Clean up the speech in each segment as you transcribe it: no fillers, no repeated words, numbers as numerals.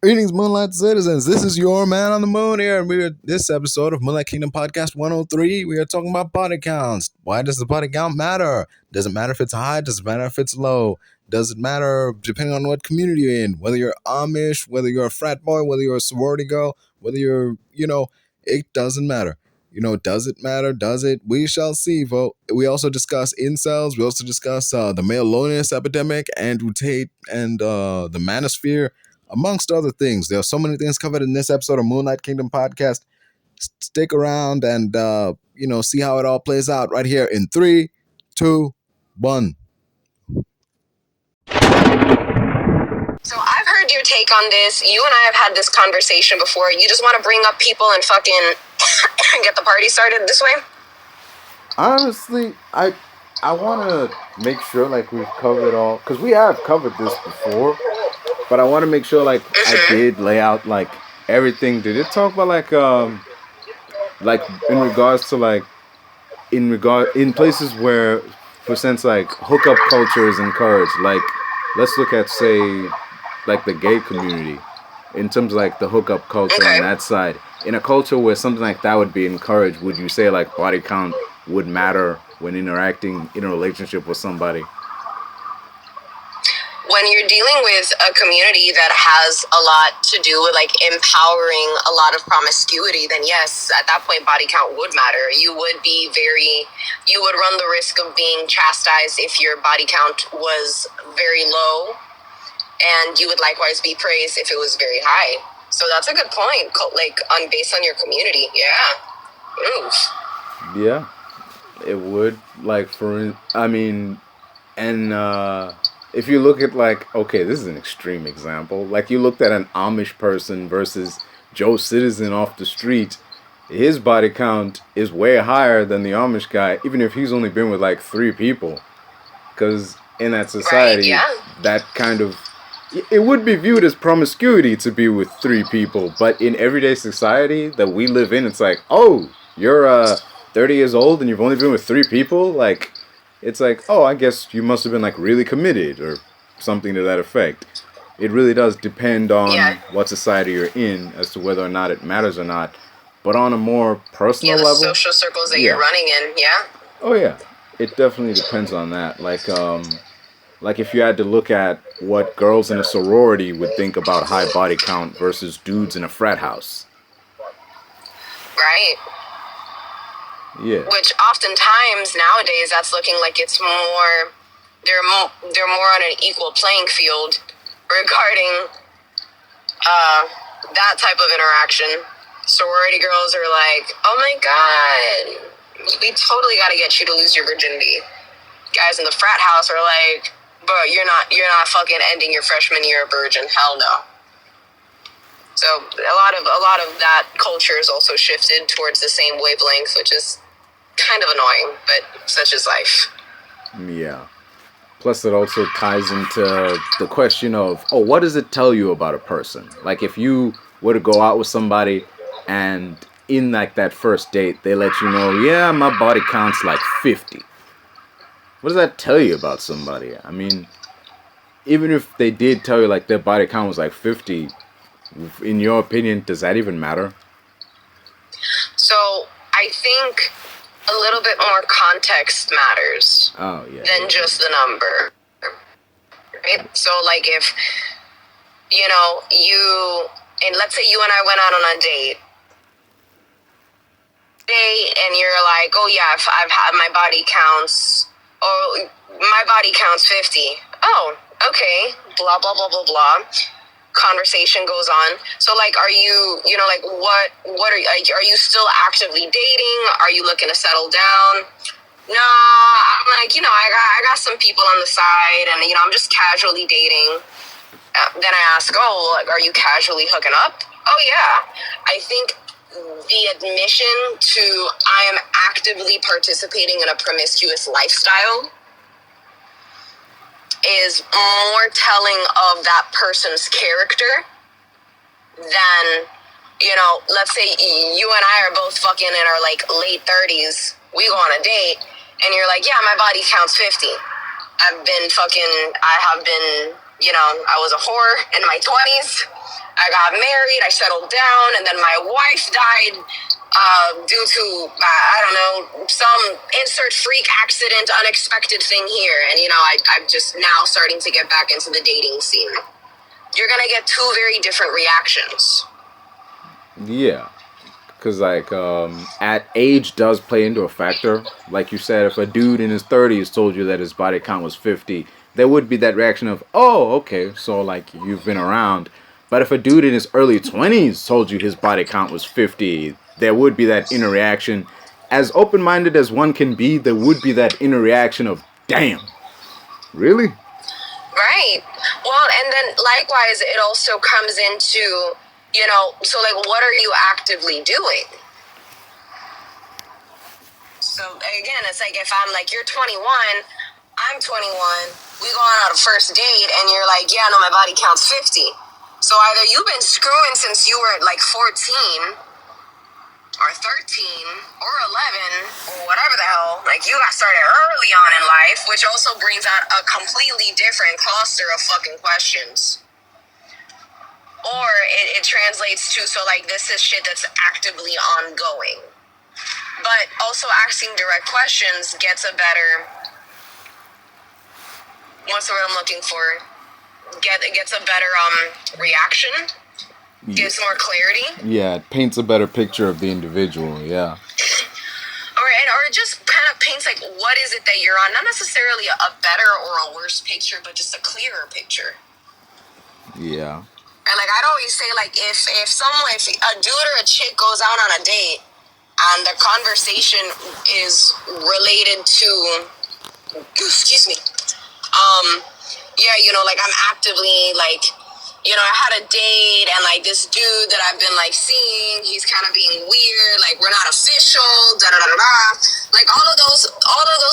Greetings, Moonlight citizens. This is your man on the moon here, and we're this episode of Moonlight Kingdom Podcast 103. We are talking about body counts. Why does the body count matter? Does it matter if it's high? Does it matter if it's low? Does it matter depending on what community you're in? Whether you're Amish, whether you're a frat boy, whether you're a sorority girl, whether you're, it doesn't matter. Does it matter? Does it? We shall see, vote. We also discuss incels. We also discuss the maleloneliness epidemic, Andrew Tate, and the Manosphere, amongst other things. There are so many things covered in this episode of Moonlight Kingdom Podcast. Stick around and, see how it all plays out right here in 3, 2, 1. So I've heard your take on this. You and I have had this conversation before. You just want to bring up people and fucking get the party started this way? Honestly, I want to make sure we've covered all, because we have covered this before, but I want to make sure I did lay out everything. Did it talk about in regards to in places where, for sense, hookup culture is encouraged? Let's look at, say, the gay community in terms of the hookup culture on that side. In a culture where something like that would be encouraged, would you say body count would matter when interacting in a relationship with somebody? When you're dealing with a community that has a lot to do with empowering a lot of promiscuity, then yes, at that point body count would matter. You would run the risk of being chastised if your body count was very low, and you would likewise be praised if it was very high. So that's a good point, based on your community. Yeah. Oof. Yeah, it would. If you look at okay, this is an extreme example. You looked at an Amish person versus Joe Citizen off the street. His body count is way higher than the Amish guy, even if he's only been with 3 people. Because in that society, that kind of... It would be viewed as promiscuity to be with 3 people, but in everyday society that we live in, it's oh, you're 30 years old and you've only been with 3 people? It's oh, I guess you must have been really committed or something to that effect. It really does depend on what society you're in as to whether or not it matters or not. But on a more personal level... Yeah, the social circles that you're running in, yeah. Oh, yeah. It definitely depends on that. If you had to look at what girls in a sorority would think about high body count versus dudes in a frat house. Right. Yeah. Which oftentimes nowadays that's looking like it's more, they're more on an equal playing field regarding that type of interaction. Sorority girls are oh my god, we totally got to get you to lose your virginity. Guys in the frat house are bro, you're not fucking ending your freshman year a virgin. Hell no. So a lot of that culture is also shifted towards the same wavelength, which is kind of annoying, but such is life. Yeah. Plus it also ties into the question of, what does it tell you about a person? If you were to go out with somebody and in that first date, they let you know, yeah, my body count's 50. What does that tell you about somebody? I mean, even if they did tell you their body count was 50, in your opinion, does that even matter? So I think a little bit more context matters than just the number. Right? So if, and let's say you and I went out on a date, and you're oh yeah, I've had my body counts, my body counts 50. Oh, okay, blah, blah, blah, blah, blah. Conversation goes on. So are you, what are you still actively dating? Are you looking to settle down? Nah, I'm I got some people on the side, and I'm just casually dating. Then I ask, are you casually hooking up? Oh yeah. I think the admission to I am actively participating in a promiscuous lifestyle is more telling of that person's character than, let's say you and I are both fucking in our late 30s. We go on a date and you're yeah, my body counts 50. I have been, I was a whore in my 20s. I got married, I settled down, and then my wife died due to, I don't know, some insert freak accident, unexpected thing here. And, you know, I'm just now starting to get back into the dating scene. You're going to get two very different reactions. Yeah. Because, like, at age does play into a factor. Like you said, if a dude in his 30s told you that his body count was 50, there would be that reaction of, oh, okay, so, like, you've been around. But if a dude in his early 20s told you his body count was 50, there would be that inner reaction. As open-minded as one can be, there would be that inner reaction of, damn, really? Right. Well, and then likewise, it also comes into, you know, so like, what are you actively doing? So again, it's like, if I'm like, you're 21, I'm 21, we go on a first date, and you're like, yeah, no, my body count's 50. So either you've been screwing since you were like 14, or 13, or 11, or whatever the hell. Like, you got started early on in life, which also brings out a completely different cluster of fucking questions. Or it translates to, so like, this is shit that's actively ongoing. But also asking direct questions gets a better, what's the word I'm looking for? Gets a better reaction. Gives more clarity. Yeah, it paints a better picture of the individual, yeah. Or it just kind of paints, like, what is it that you're on? Not necessarily a better or a worse picture, but just a clearer picture. Yeah. And, like, I'd always say, like, if a dude or a chick goes out on a date and the conversation is related to, excuse me, yeah, you know, like, I'm actively, like, you know, I had a date, and like, this dude that I've been like seeing, he's kind of being weird, like, we're not official, like, all of those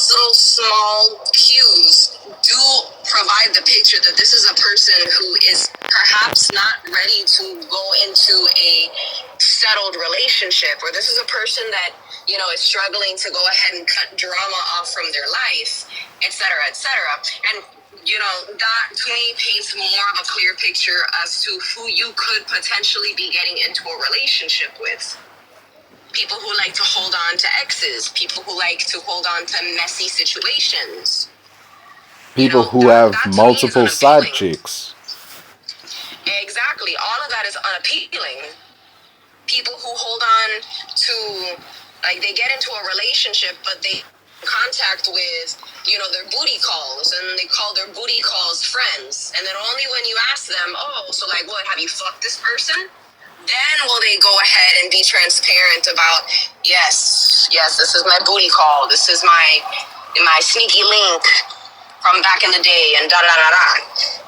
little small cues do provide the picture that this is a person who is perhaps not ready to go into a settled relationship, or this is a person that, you know, is struggling to go ahead and cut drama off from their life, etc., etc. And you know, that to me paints more of a clear picture as to who you could potentially be getting into a relationship with. People who like to hold on to exes, people who like to hold on to messy situations. People who have multiple side chicks. Exactly. All of that is unappealing. People who hold on to, like, they get into a relationship, but they contact with, you know, their booty calls, and they call their booty calls friends, and then only when you ask them, oh, so like, what, have you fucked this person, then will they go ahead and be transparent about, yes, this is my booty call, this is my sneaky link from back in the day, and da-da-da-da.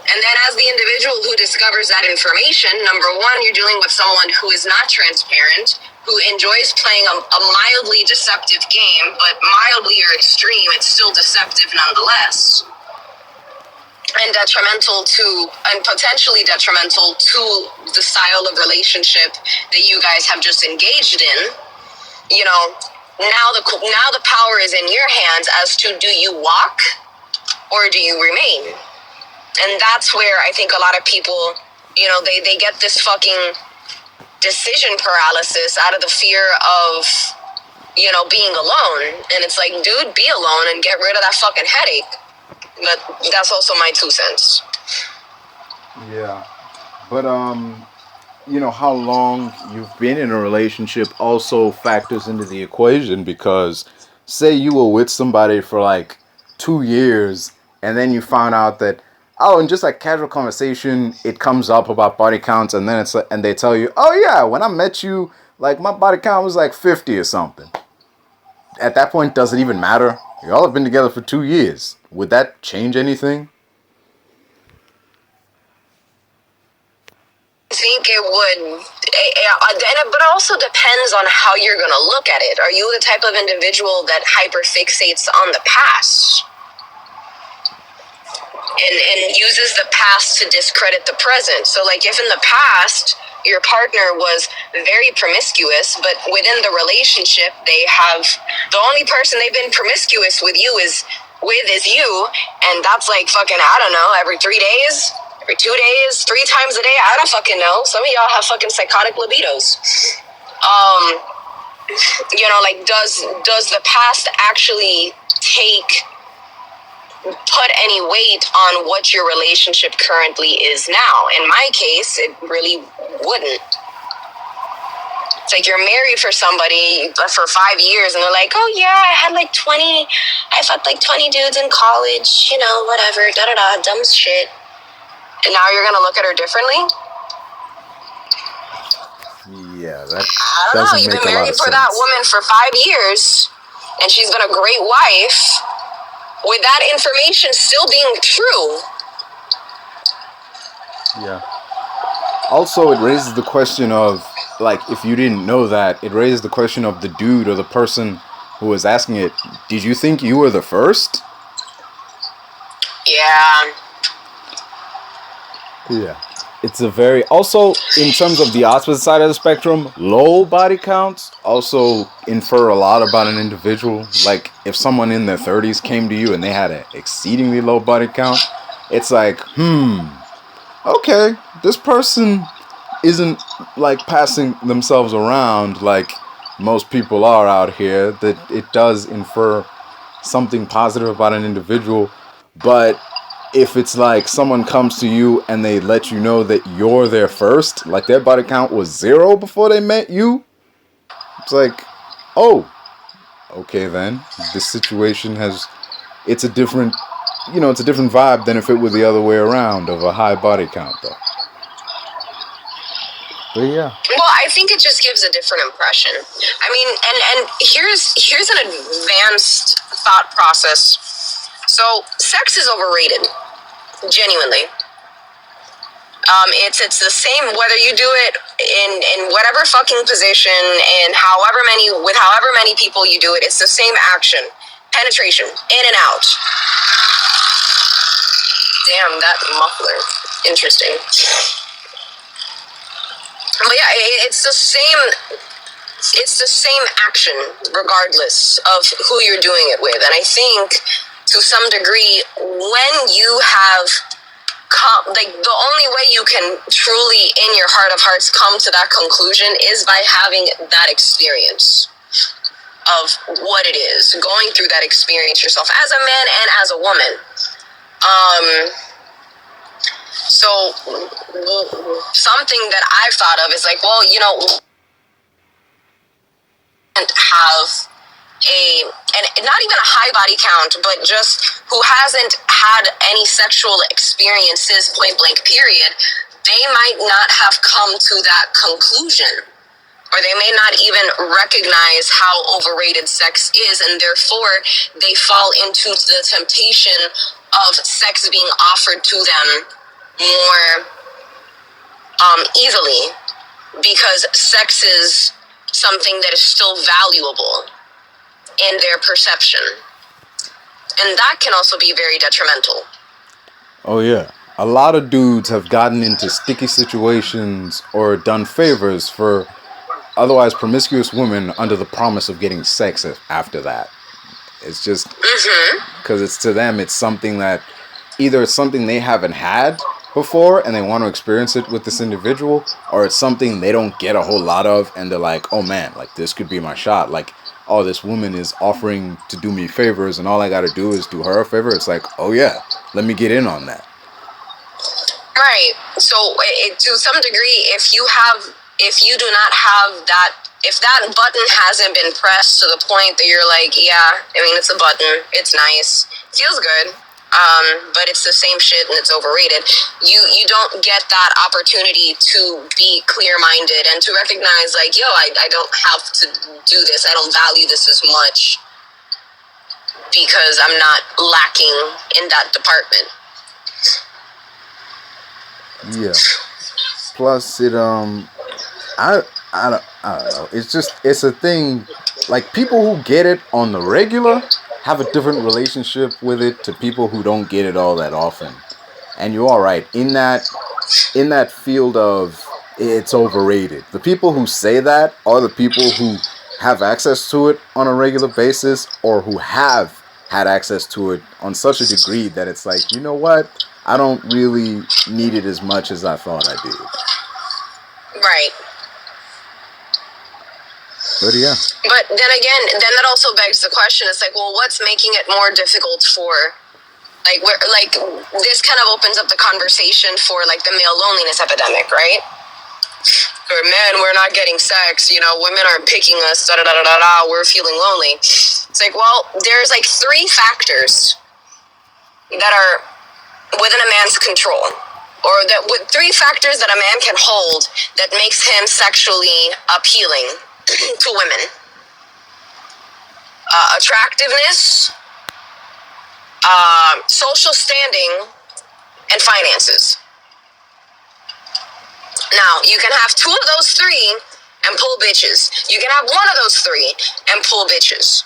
And then as the individual who discovers that information, number one, you're dealing with someone who is not transparent, who enjoys playing a mildly deceptive game, but mildly or extreme, it's still deceptive nonetheless. And potentially detrimental to the style of relationship that you guys have just engaged in. You know, now the power is in your hands as to, do you walk or do you remain? And that's where I think a lot of people, you know, they get this fucking decision paralysis out of the fear of, you know, being alone. And it's like, dude, be alone and get rid of that fucking headache. But that's also my 2 cents. Yeah. But, you know, how long you've been in a relationship also factors into the equation, because say you were with somebody for like 2 years, and then you found out that, oh, and just like casual conversation, it comes up about body counts, and then it's like, and they tell you, oh yeah, when I met you, like, my body count was like 50 or something. At that point, does it even matter? You all have been together for 2 years. Would that change anything? I think it would, but it also depends on how you're going to look at it. Are you the type of individual that hyperfixates on the past and uses the past to discredit the present? So, like, if in the past your partner was very promiscuous, but within the relationship they have, the only person they've been promiscuous with is you, and that's like fucking, I don't know, every 3 days, every 2 days, 3 times a day. I don't fucking know. Some of y'all have fucking psychotic libidos. Like, does the past actually put any weight on what your relationship currently is now? In my case, it really wouldn't. It's like you're married for somebody for 5 years and they're like, oh yeah, I fucked like 20 dudes in college, whatever, da-da-da, dumb shit. And now you're gonna look at her differently? Yeah, that I don't know. You've been married for that woman for 5 years and she's been a great wife with that information still being true. Yeah. Also, it raises the question of, like, if you didn't know that, it raises the question of the dude or the person who was asking it, did you think you were the first? Yeah. Yeah. It's a very, also, in terms of the opposite side of the spectrum, low body counts also infer a lot about an individual. Like, if someone in their 30s came to you and they had an exceedingly low body count, it's like, okay, this person isn't like passing themselves around like most people are out here. That it does infer something positive about an individual. But if it's like someone comes to you and they let you know that you're their first, like their body count was 0 before they met you, it's like, oh, okay then, this situation it's a different vibe than if it were the other way around of a high body count though. But yeah. Well, I think it just gives a different impression. I mean, and here's an advanced thought process. So, sex is overrated, genuinely. It's the same whether you do it in whatever fucking position and however many people you do it. It's the same action, penetration, in and out. Damn, that muffler. Interesting. But yeah, it's the same action regardless of who you're doing it with. And I think to some degree, when you have the only way you can truly in your heart of hearts come to that conclusion is by having that experience of what it is, going through that experience yourself as a man and as a woman. So something that I've thought of is like, well, have and not even a high body count, but just who hasn't had any sexual experiences, point blank period, they might not have come to that conclusion, or they may not even recognize how overrated sex is, and therefore they fall into the temptation of sex being offered to them more easily, because sex is something that is still valuable in their perception, and that can also be very detrimental. Oh yeah, a lot of dudes have gotten into sticky situations or done favors for otherwise promiscuous women under the promise of getting sex after that. It's just because it's to them, it's something that either it's something they haven't had before and they want to experience it with this individual, or it's something they don't get a whole lot of and they're like, oh man, like this could be my shot. Like, oh, this woman is offering to do me favors and all I got to do is do her a favor. It's like, oh yeah, let me get in on that. Right. So to some degree, if you do not have that, if that button hasn't been pressed to the point that you're like, yeah, I mean, it's a button, it's nice, feels good, but it's the same shit and it's overrated. You don't get that opportunity to be clear-minded and to recognize, like, yo, I don't have to do this. I don't value this as much because I'm not lacking in that department. Yeah. Plus, it I don't know. It's a thing. Like, people who get it on the regular have a different relationship with it to people who don't get it all that often. And you are right in that field of it's overrated. The people who say that are the people who have access to it on a regular basis, or who have had access to it on such a degree that it's like, you know what? I don't really need it as much as I thought I did. Right. But yeah. But then again, then that also begs the question. It's like, well, what's making it more difficult for, like, where, like, this kind of opens up the conversation for, like, the male loneliness epidemic, right? Or, man, we're not getting sex, you know, women aren't picking us, da-da-da-da-da, we're feeling lonely. It's like, well, there's, like, 3 factors that are within a man's control. Or that with 3 factors that a man can hold that makes him sexually appealing to women. Attractiveness, social standing, and finances. Now, you can have 2 of those 3 and pull bitches. You can have 1 of those 3 and pull bitches.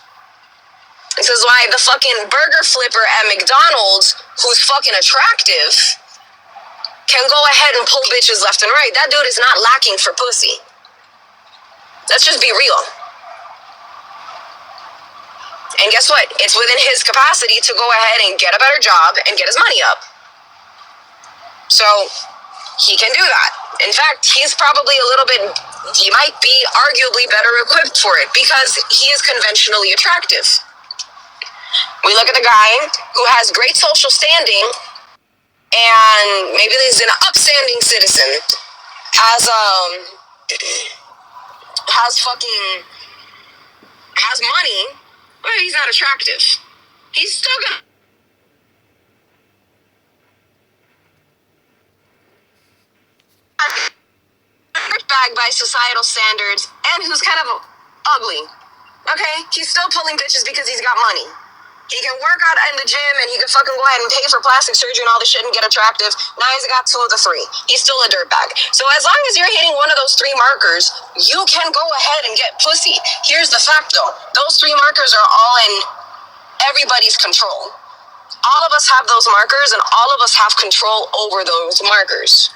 This is why the fucking burger flipper at McDonald's, who's fucking attractive, can go ahead and pull bitches left and right. That dude is not lacking for pussy. Let's just be real. And guess what? It's within his capacity to go ahead and get a better job and get his money up. So, he can do that. In fact, he's probably he might be arguably better equipped for it because he is conventionally attractive. We look at the guy who has great social standing and maybe he's an upstanding citizen, has money, but he's not attractive. He's still gonna bag by societal standards and who's kind of ugly. Okay? He's still pulling bitches because he's got money. He can work out in the gym and he can fucking go ahead and pay for plastic surgery and all this shit and get attractive. Now he's got 2 of the 3. He's still a dirtbag. So as long as you're hitting 1 of those 3 markers, you can go ahead and get pussy. Here's the fact though. Those 3 markers are all in everybody's control. All of us have those markers and all of us have control over those markers.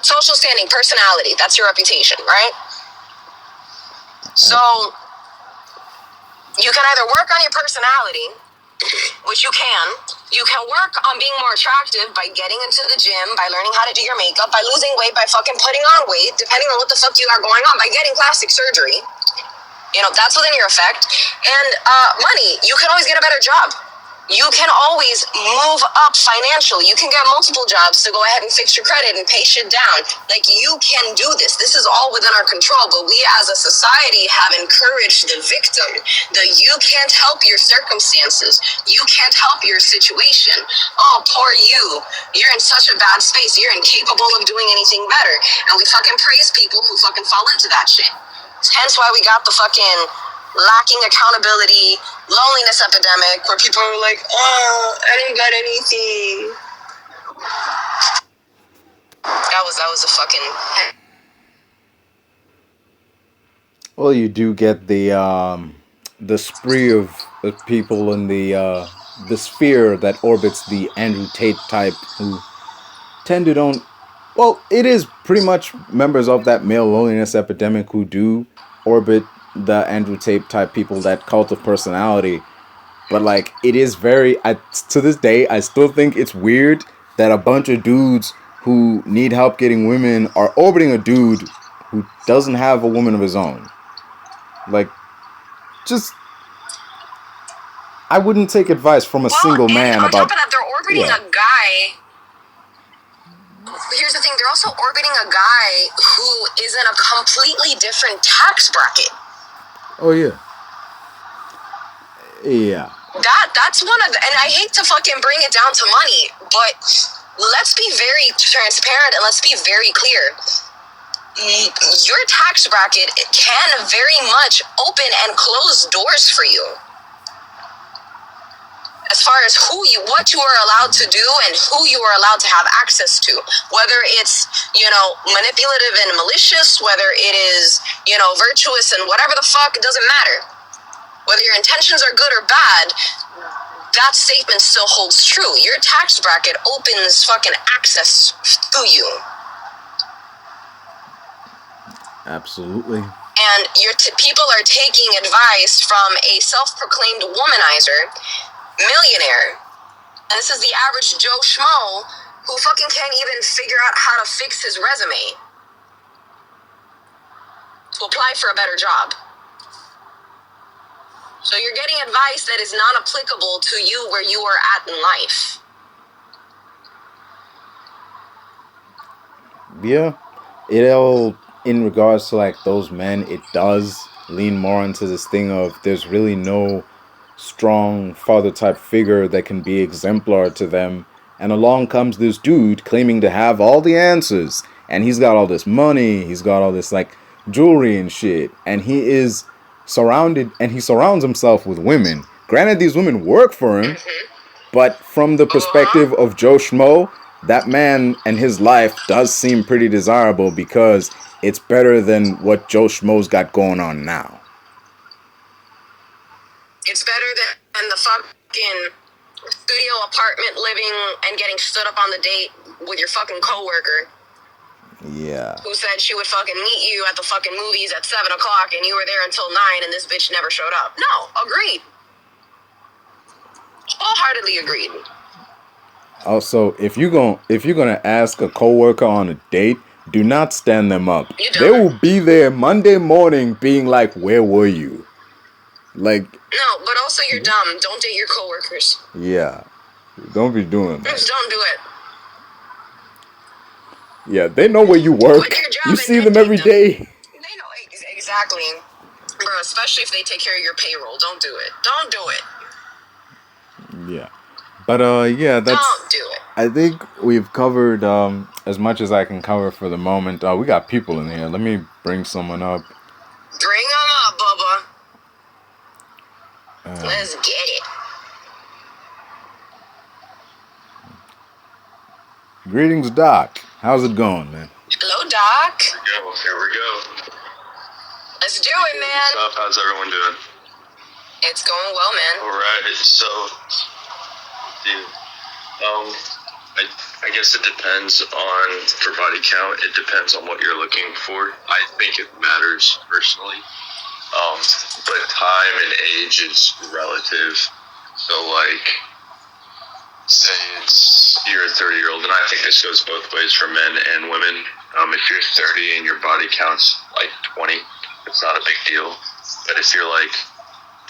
Social standing, personality, that's your reputation, right? So, you can either work on your personality, which you can work on being more attractive by getting into the gym, by learning how to do your makeup, by losing weight, by fucking putting on weight, depending on what the fuck you got going on, by getting plastic surgery. You know, that's within your effect. And money, you can always get a better job. You can always move up financially. You can get multiple jobs to go ahead and fix your credit and pay shit down. Like, you can do this. This is all within our control, but we as a society have encouraged the victim that you can't help your circumstances. You can't help your situation. Oh, poor you. You're in such a bad space. You're incapable of doing anything better. And we fucking praise people who fucking fall into that shit. Hence why we got the fucking lacking accountability, loneliness epidemic, where people are like, oh, I didn't got anything. That was a fucking... Well, you do get the spree of people in the sphere that orbits the Andrew Tate type who tend to don't... Well, it is pretty much members of that male loneliness epidemic who do orbit the Andrew Tate type people, that cult of personality. But like, it is very, to this day, I still think it's weird that a bunch of dudes who need help getting women are orbiting a dude who doesn't have a woman of his own. Like, just, I wouldn't take advice from a single man on about... top of that, they're orbiting a guy. Here's the thing, they're also orbiting a guy who is in a completely different tax bracket. Oh, yeah. Yeah. That's one of the, and I hate to fucking bring it down to money, but let's be very transparent and let's be very clear. Your tax bracket can very much open and close doors for you. As far as what you are allowed to do and who you are allowed to have access to, whether it's, manipulative and malicious, whether it is, virtuous and whatever the fuck, it doesn't matter. Whether your intentions are good or bad, that statement still holds true. Your tax bracket opens fucking access to you. Absolutely. And people are taking advice from a self-proclaimed womanizer, millionaire, And this is the average Joe Schmo who fucking can't even figure out how to fix his resume to apply for a better job. So you're getting advice that is not applicable to you where you are at in life. Yeah, it all, in regards to like those men, it does lean more into this thing of there's really no strong father type figure that can be exemplar to them, and along comes this dude claiming to have all the answers, and he's got all this money, he's got all this like jewelry and shit, and he is surrounded, and he surrounds himself with women. Granted, these women work for him, but from the perspective of Joe Schmo, that man and his life does seem pretty desirable because it's better than what Joe Schmo's got going on now. It's better than the fucking studio apartment living and getting stood up on the date with your fucking coworker. Yeah. Who said she would fucking meet you at the fucking movies at 7 o'clock and you were there until 9 and this bitch never showed up. No, agreed. Wholeheartedly agreed. Also, if you're gonna ask a coworker on a date, do not stand them up. They will be there Monday morning being like, "Where were you?" Like. No, but also you're dumb. Don't date your coworkers. Yeah, don't be doing that. Just don't do it. Yeah, they know where you work. You see them every day. They know exactly, bro. Especially if they take care of your payroll. Don't do it. Don't do it. Yeah. But yeah, that's. Don't do it. I think we've covered as much as I can cover for the moment. We got people in here. Let me bring someone up. Bring them up, Bubba. Let's get it. Greetings, Doc. How's it going, man? Hello, Doc. Here we go. Let's do it, man. What's up? How's everyone doing? It's going well, man. Alright, so, dude, I guess it depends on, for body count, it depends on what you're looking for. I think it matters, personally. But time and age is relative. So, like, say you're a 30-year-old, and I think this goes both ways for men and women. If you're 30 and your body count's like 20, it's not a big deal. But if you're like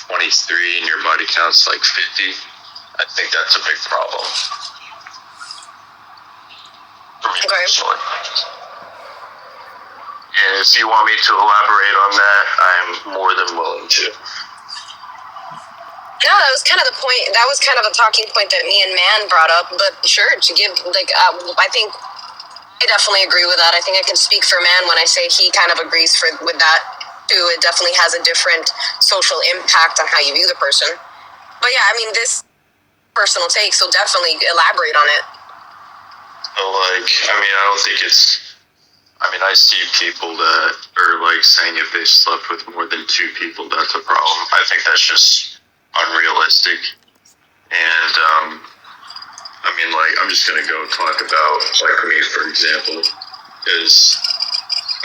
23 and your body count's like 50, I think that's a big problem. For me personally. And if you want me to elaborate on that, I'm more than willing to. No, that was kind of the point. That was kind of a talking point that me and Man brought up. But sure, to give, like, I think I definitely agree with that. I think I can speak for Man when I say he kind of agrees with that too. It definitely has a different social impact on how you view the person. But yeah, I mean, this personal take, so definitely elaborate on it. So, like, I mean, I don't think it's. I mean, I see people that are like saying if they slept with more than 2 people, that's a problem. I think that's just unrealistic. And, I mean, like, I'm just gonna go talk about, like, me, for example, because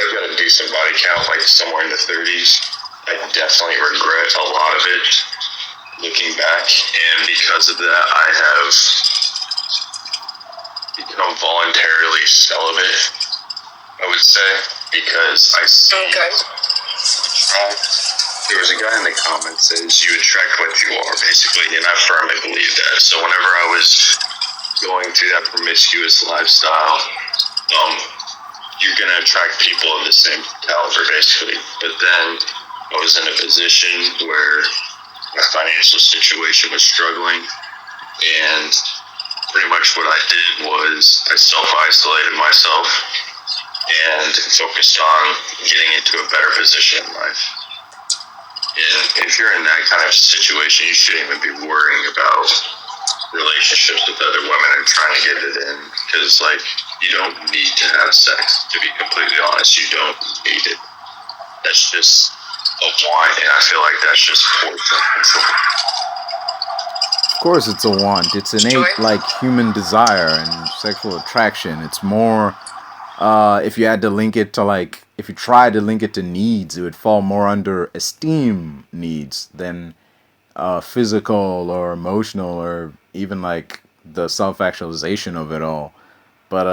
I've got a decent body count, like, somewhere in the 30s. I definitely regret a lot of it, looking back, and because of that, I have become voluntarily celibate, I would say, because I see... Okay. There was a guy in the comments that says you attract what you are, basically, and I firmly believe that. So whenever I was going through that promiscuous lifestyle, you're going to attract people of the same caliber, basically. But then I was in a position where my financial situation was struggling, and pretty much what I did was I self-isolated myself and focused on getting into a better position in life. And if you're in that kind of situation, you shouldn't even be worrying about relationships with other women and trying to get it in. Because, like, you don't need to have sex, to be completely honest. You don't need it. That's just a want, and I feel like that's just poor self-control. Of course it's a want. It's innate, like, human desire and sexual attraction. It's more... if you had to link it to, like, if you tried to link it to needs, it would fall more under esteem needs than physical or emotional or even, like, the self-actualization of it all. But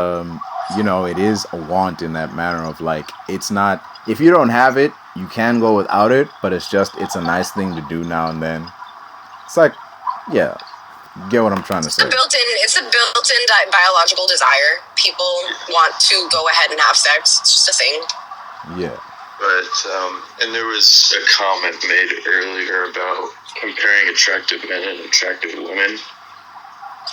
you know, it is a want in that manner of like, it's not, if you don't have it, you can go without it, but it's a nice thing to do now and then. It's like, yeah, you get what I'm trying to say. It's a built-in biological desire. People want to go ahead and have sex. It's just a thing. Yeah. But, and there was a comment made earlier about comparing attractive men and attractive women.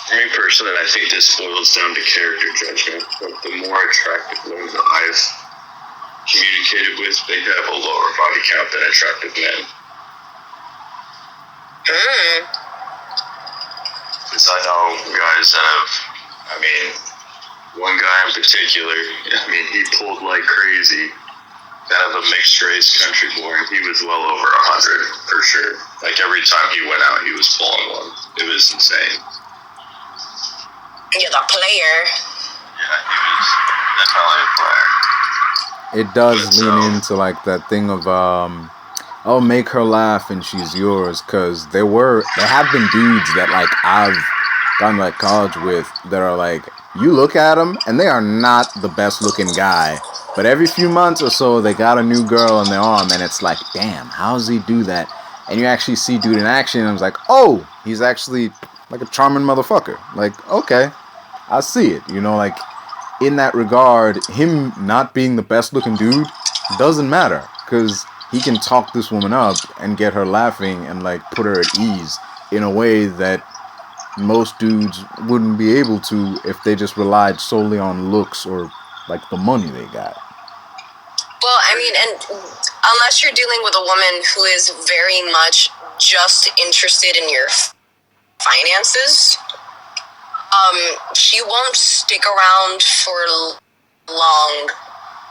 For me personally, I think this boils down to character judgment. But the more attractive women that I've communicated with, they have a lower body count than attractive men. Because I know guys that have, I mean, one guy in particular, I mean, he pulled like crazy. Kind of a mixed race country boy. He was well over 100 for sure. Like every time he went out, he was pulling one. It was insane. You're the player. Yeah, he was definitely a player. It does lean into like that thing of oh, make her laugh and she's yours, because there have been dudes that like I've gone to like college with that are like, you look at them and they are not the best looking guy, but every few months or so they got a new girl on their arm, and it's like, damn, how does he do that? And you actually see dude in action, and I was like, oh, he's actually like a charming motherfucker. Like, okay, I see it, you know, like in that regard, him not being the best looking dude doesn't matter, because he can talk this woman up and get her laughing and like put her at ease in a way that most dudes wouldn't be able to if they just relied solely on looks or like the money they got. Well, I mean, and unless you're dealing with a woman who is very much just interested in your finances, she won't stick around for long.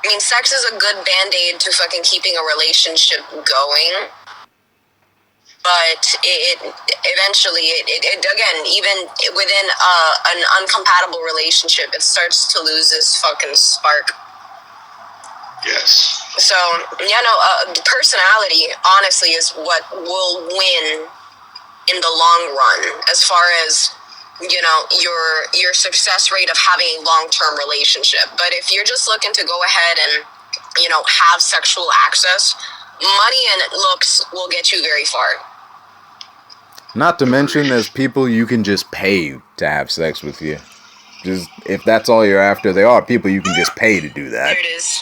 I mean, sex is a good band-aid to fucking keeping a relationship going, but it eventually, again, even within an uncompatible relationship, it starts to lose its fucking spark. Yes. So, yeah, no, personality, honestly, is what will win in the long run, as far as, you know, your success rate of having a long-term relationship. But if you're just looking to go ahead and, you know, have sexual access, money and looks will get you very far. Not to mention, there's people you can just pay to have sex with you. Just if that's all you're after, there are people you can just pay to do that. There it is.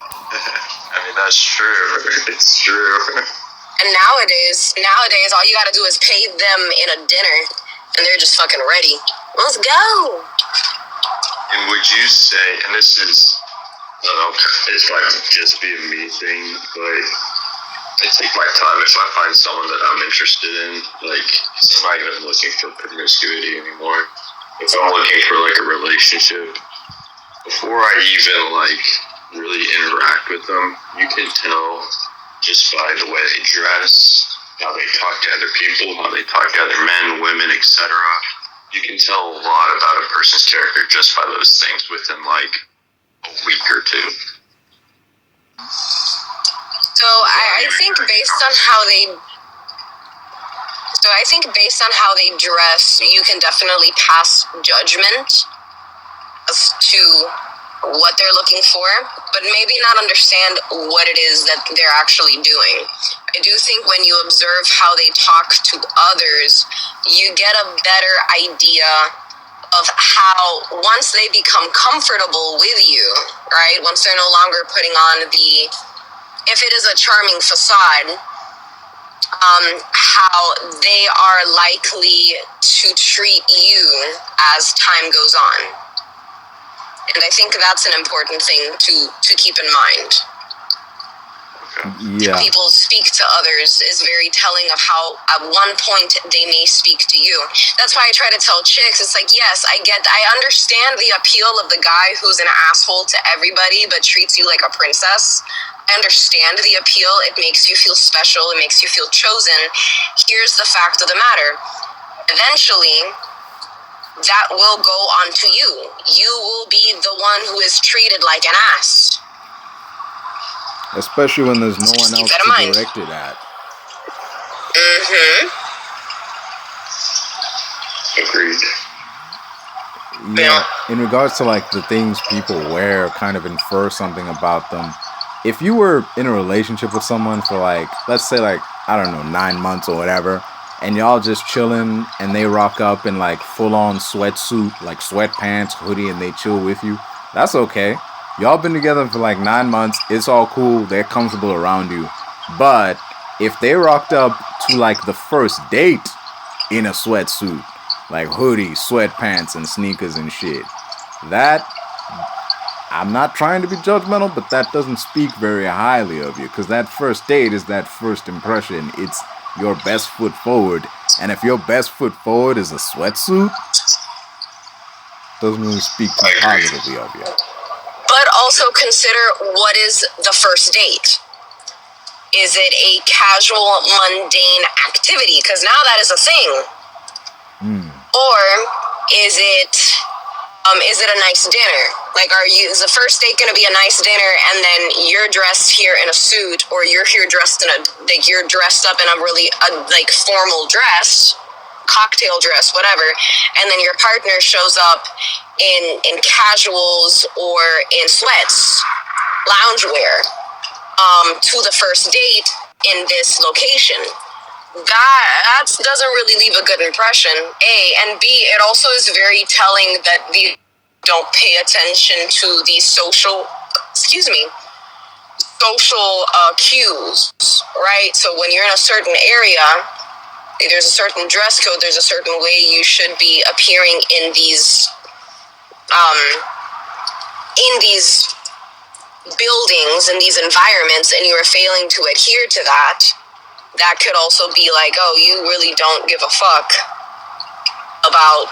I mean, that's true. It's true. And nowadays, all you gotta do is pay them in a dinner, and they're just fucking ready. Let's go. And would you say, and this is, I don't know, it might just be a me thing, but I take my time if I find someone that I'm interested in. Like, I'm not even looking for promiscuity anymore. If I'm looking for like a relationship, before I even like really interact with them, you can tell just by the way they dress, how they talk to other people, how they talk to other men, women, etc. You can tell a lot about a person's character just by those things within like a week or two. So I think based on how they dress, you can definitely pass judgment as to what they're looking for, but maybe not understand what it is that they're actually doing. I do think when you observe how they talk to others, you get a better idea of how, once they become comfortable with you, right? Once they're no longer putting on if it is a charming facade, how they are likely to treat you as time goes on. And I think that's an important thing to keep in mind. Yeah. People speak to others is very telling of how at one point they may speak to you. That's why I try to tell chicks, it's like, yes, I understand the appeal of the guy who's an asshole to everybody but treats you like a princess. I understand the appeal. It makes you feel special. It makes you feel chosen. Here's the fact of the matter. Eventually, that will go on to you. You will be the one who is treated like an ass. Especially when there's no one else to direct it at. Mm-hmm. Agreed. Yeah, in regards to like the things people wear, kind of infer something about them. If you were in a relationship with someone for like, let's say like, I don't know, 9 months or whatever, and y'all just chilling and they rock up in like full on sweatsuit, like sweatpants, hoodie, and they chill with you, that's okay. Y'all been together for like 9 months, it's all cool, they're comfortable around you. But if they rocked up to like the first date in a sweatsuit, like hoodie, sweatpants, and sneakers and shit, that, I'm not trying to be judgmental, but that doesn't speak very highly of you, because that first date is that first impression. It's your best foot forward, and if your best foot forward is a sweatsuit, doesn't really speak too positively of you. But also consider, what is the first date? Is it a casual, mundane activity? Because now that is a thing. Or is it a nice dinner? Like, is the first date going to be a nice dinner, and then you're dressed here in a suit, or you're here dressed in you're dressed up in a really like formal dress, cocktail dress, whatever, and then your partner shows up in casuals or in sweats, loungewear, to the first date in this location? That doesn't really leave a good impression, A. And B, it also is very telling that they don't pay attention to the social cues, right? So when you're in a certain area, there's a certain dress code, there's a certain way you should be appearing in these buildings, in these environments, and you are failing to adhere to that. That could also be like, oh, you really don't give a fuck about,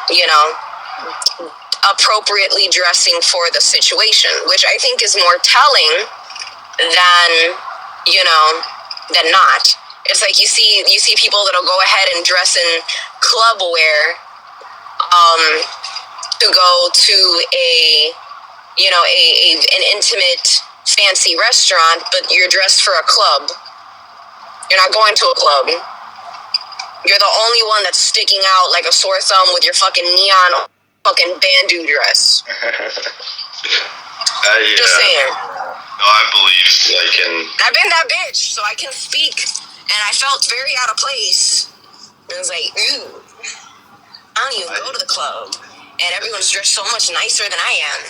appropriately dressing for the situation, which I think is more telling than not. It's like you see people that'll go ahead and dress in club wear to go to an intimate, fancy restaurant, but you're dressed for a club. You're not going to a club. You're the only one that's sticking out like a sore thumb with your fucking neon fucking bandeau dress. Just saying. No, I believe, I've been that bitch, so I can speak, and I felt very out of place. And I was like, ooh, I don't even go to the club, and everyone's dressed so much nicer than I am.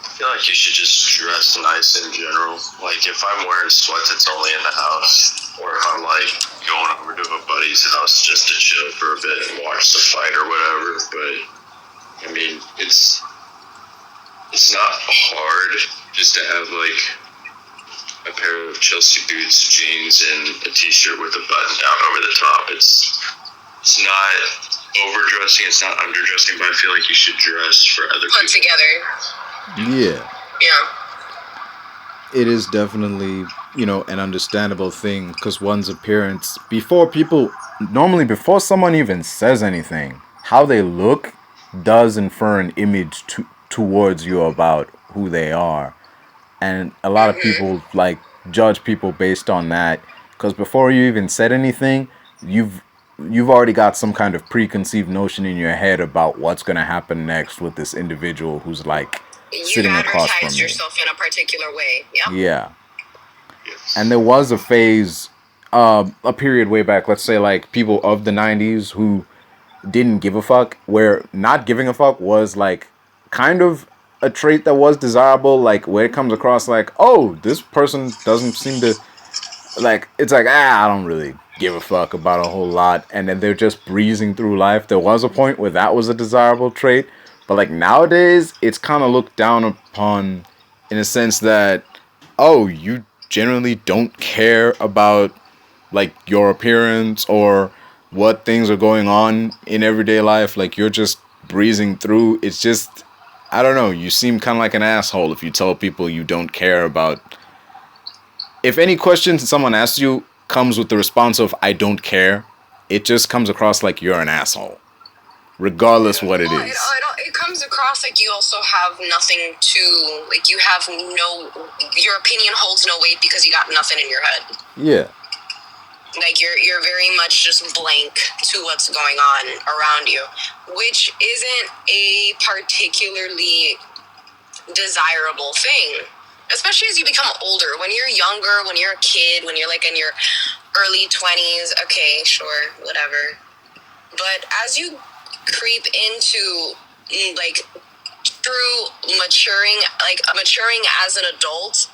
I feel like you should just dress nice in general. Like, if I'm wearing sweats, it's only in the house. Or if I'm, like, going over to a buddy's house just to chill for a bit and watch the fight or whatever. But, I mean, it's not hard just to have, like, a pair of Chelsea boots, jeans, and a t-shirt with a button down over the top. It's not overdressing, it's not underdressing, but I feel like you should dress for other people. Put together. Yeah. Yeah. It is definitely, an understandable thing, because one's appearance, before someone even says anything, how they look does infer an image towards you about who they are. And a lot of people, like, judge people based on that, because before you even said anything, you've already got some kind of preconceived notion in your head about what's going to happen next with this individual who's, like, sitting across from you. Yourself in a particular way. Yeah. And there was a phase, a period way back, let's say like people of the 90s who didn't give a fuck, where not giving a fuck was like kind of a trait that was desirable, like where it comes across like, oh, this person doesn't seem to, like, it's like, I don't really give a fuck about a whole lot, and then they're just breezing through life. There was a point where that was a desirable trait. But like nowadays, it's kind of looked down upon in a sense that, oh, you generally don't care about like your appearance or what things are going on in everyday life. Like, you're just breezing through. It's just, I don't know, you seem kind of like an asshole if you tell people you don't care about. If any question someone asks you comes with the response of I don't care, it just comes across like you're an asshole, regardless what it is. It comes across like you also have nothing to, like, you have your opinion holds no weight because you got nothing in your head. Yeah. Like you're very much just blank to what's going on around you, which isn't a particularly desirable thing, especially as you become older. When you're younger, when you're a kid, when you're like in your early 20s, okay, sure, whatever. But as you creep into like through maturing as an adult,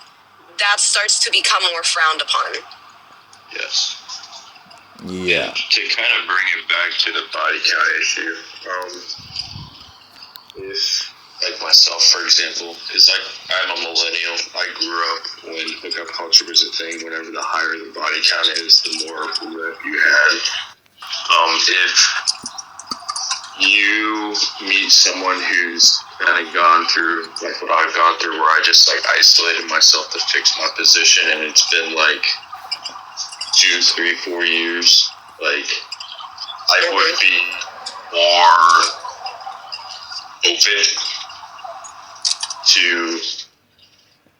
that starts to become more frowned upon. Yes. Yeah. And to kind of bring it back to the body count issue, if, like myself, for example, because I'm a millennial. I grew up when hookup culture was a thing. Whenever the higher the body count is, the more rep you had. If you meet someone who's kind of gone through like what I've gone through, where I just like isolated myself to fix my position, and it's been like 2, 3, 4 years, like I would be more open to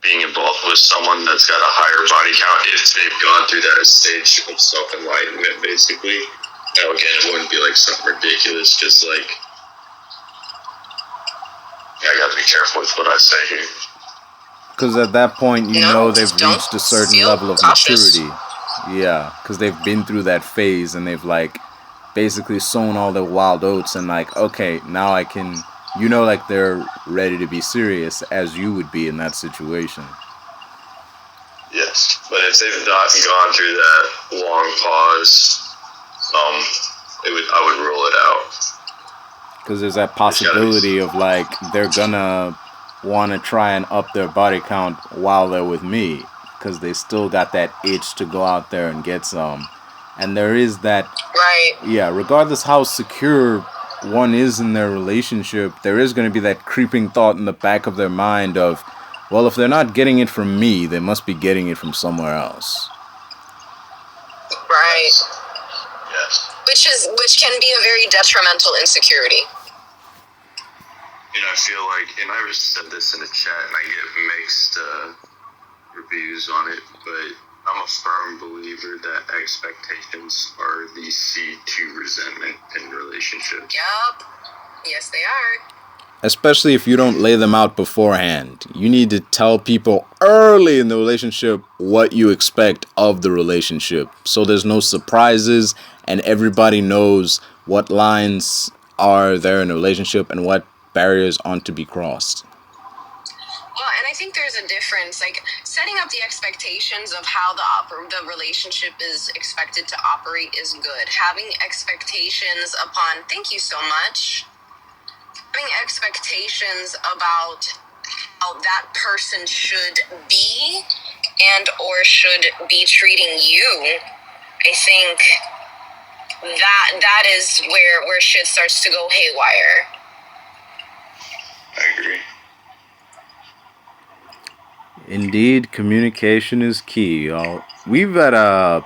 being involved with someone that's got a higher body count if they've gone through that stage of self-enlightenment, basically. Now, again, it wouldn't be like something ridiculous, just like, I gotta be careful with what I say here. Because at that point, you know they've reached a certain level of cautious. maturity. Yeah, because they've been through that phase and they've like basically sown all the wild oats and like, okay, now I can, you know, like they're ready to be serious as you would be in that situation. Yes, but if they've not gone through that long pause, I would rule it out. Because there's that possibility of like they're gonna want to try and up their body count while they're with me, because they still got that itch to go out there and get some. And there is that, right? Yeah, regardless how secure one is in their relationship, there is going to be that creeping thought in the back of their mind of, well, if they're not getting it from me, they must be getting it from somewhere else. Right. Yes. Which can be a very detrimental insecurity. And I feel like, and I said this in the chat, and I get mixed reviews on it, but I'm a firm believer that expectations are the seed to resentment in relationships. Yup. Yes, they are. Especially if you don't lay them out beforehand. You need to tell people early in the relationship what you expect of the relationship, so there's no surprises and everybody knows what lines are there in a relationship and what barriers aren't to be crossed. Well, and I think there's a difference, like setting up the expectations of how the relationship is expected to operate is good. Having expectations upon, thank you so much, having expectations about how that person should be and or should be treating you, I think that is where shit starts to go haywire. I agree. Indeed, communication is key, y'all. We've got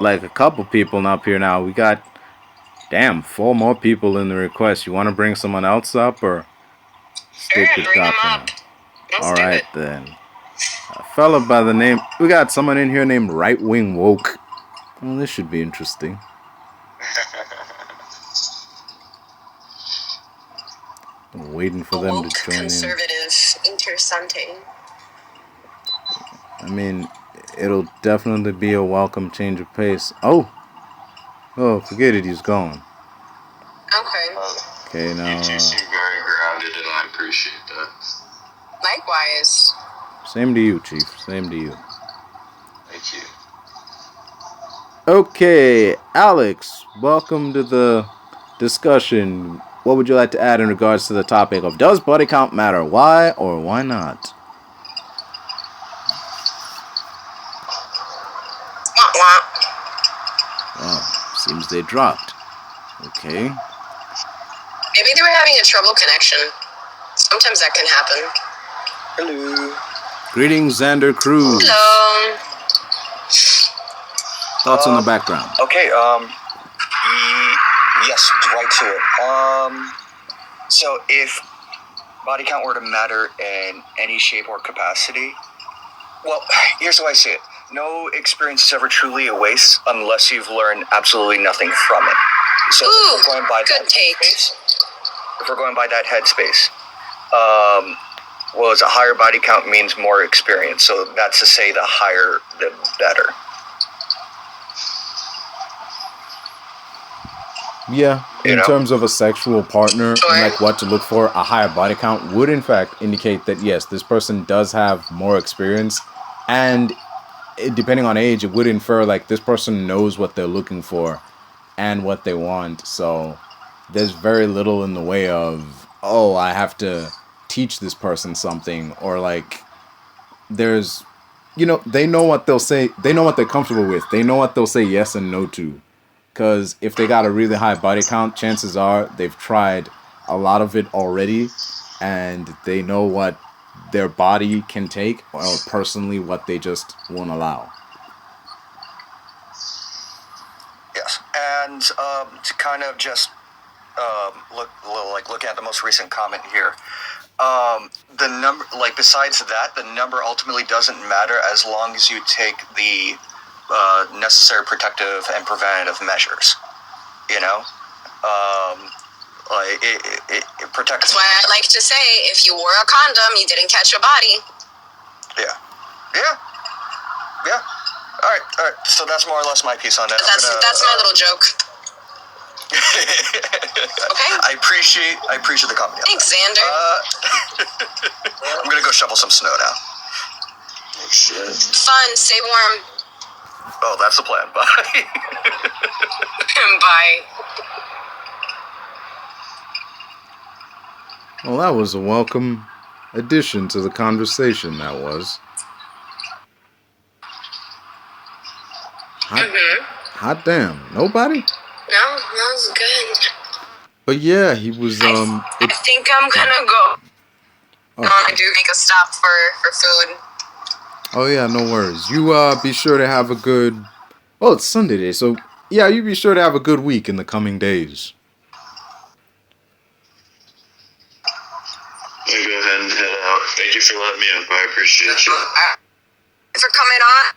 like a couple people up here now. We got 4 more people in the request. You want to bring someone else up or stick with Bring them Dr. up. All right then. A fella by the name, we got someone in here named Right Wing Woke. Well, this should be interesting. I'm waiting for them to join conservative intersenting. I mean, it'll definitely be a welcome change of pace. Oh, forget it, he's gone. Okay, now. You two seem very grounded, and I appreciate that. Likewise. Same to you, Chief. Same to you. Thank you. Okay, Alex, welcome to the discussion. What would you like to add in regards to the topic of does body count matter? Why or why not? Wow, seems they dropped. Okay. Maybe they were having a trouble connection. Sometimes that can happen. Hello. Greetings, Xander Cruz. Hello. Thoughts on the background? Okay, yes, right to it. So if body count were to matter in any shape or capacity, well, here's how I see it. no experience is ever truly a waste unless you've learned absolutely nothing from it. So Ooh, if we're going by good that take. if we're going by that headspace, a higher body count means more experience. So that's to say, the higher, the better. Yeah, in terms of a sexual partner Sure. and like what to look for, a higher body count would in fact indicate that yes, this person does have more experience, and depending on age, it would infer like this person knows what they're looking for and what they want. So there's very little in the way of, oh, I have to teach this person something, or like there's, they know what they'll say, they know what they're comfortable with, they know what they'll say yes and no to. Because if they got a really high body count, chances are they've tried a lot of it already, and they know what their body can take, or personally what they just won't allow. Yes, and to kind of just look at the most recent comment here. The number, besides that, the number ultimately doesn't matter as long as you take the necessary protective and preventative measures. It protects. That's why I like to say, if you wore a condom, you didn't catch a body. Yeah. All right. So that's more or less my piece on that. That's my little joke. Okay. I appreciate the comment. Thanks, Xander. I'm gonna go shovel some snow now. Oh, shit. Fun. Stay warm. Oh, that's the plan. Bye. Bye. Well, that was a welcome addition to the conversation, that was. Hot damn. Nobody? No, that was good. But yeah, he was, I think I'm gonna go. I do make a stop for food. Oh yeah, no worries. You be sure to have a good... Oh, it's Sunday day, so yeah, you be sure to have a good week in the coming days. I'm gonna go ahead and head out. Thank you for letting me up. I appreciate you. For coming on,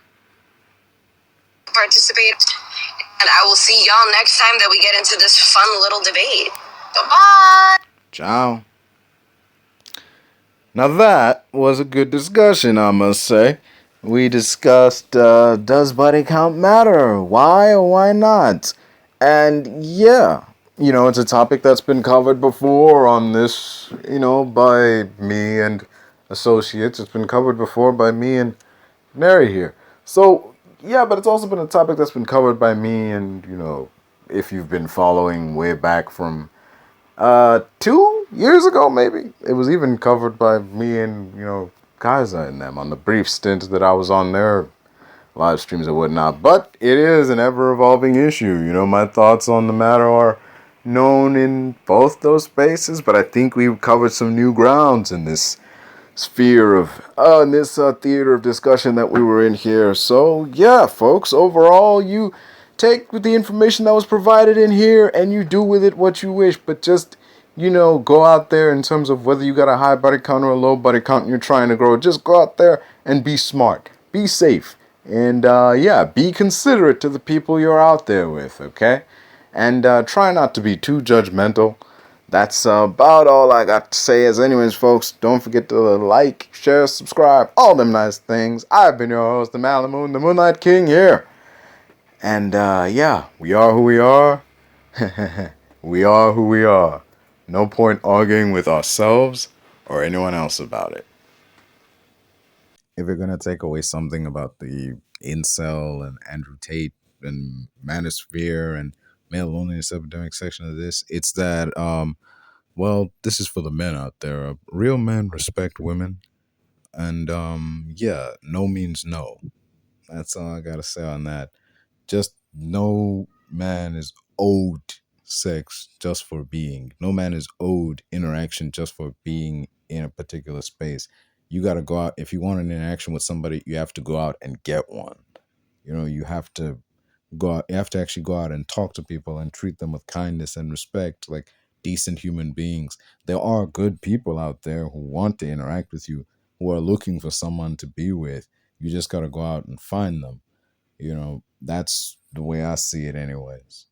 participate, and I will see y'all next time that we get into this fun little debate. Bye. Ciao. Now that was a good discussion, I must say. We discussed, does body count matter? Why or why not? And yeah, it's a topic that's been covered before on this, by me and associates. It's been covered before by me and Canary here. So, yeah, but it's also been a topic that's been covered by me and, if you've been following way back from 2 years ago, maybe. It was even covered by me and, Kaiser and them on the brief stint that I was on their live streams and whatnot. But it is an ever-evolving issue. My thoughts on the matter are known in both those spaces, but I think we've covered some new grounds in this sphere of, in this theater of discussion that we were in here. So, yeah, folks, overall, you take the information that was provided in here and you do with it what you wish, but just, go out there in terms of whether you got a high body count or a low body count and you're trying to grow. Just go out there and be smart, be safe, and, be considerate to the people you're out there with, okay? And try not to be too judgmental. That's about all I got to say. As anyways, folks, don't forget to like, share, subscribe, all them nice things. I've been your host, the Maleloneliness, the Moonlight King here. And, we are who we are. We are who we are. No point arguing with ourselves or anyone else about it. If you're going to take away something about the incel and Andrew Tate and Manosphere and maleloneliness epidemic section of this, it's that, this is for the men out there. Real men respect women. And, no means no. That's all I got to say on that. Just no man is owed sex just for being. No man is owed interaction just for being in a particular space. You got to go out. If you want an interaction with somebody, you have to go out and get one. You have to go out. You have to actually go out and talk to people and treat them with kindness and respect, like decent human beings. There are good people out there who want to interact with you, who are looking for someone to be with. You just got to go out and find them. That's the way I see it anyways.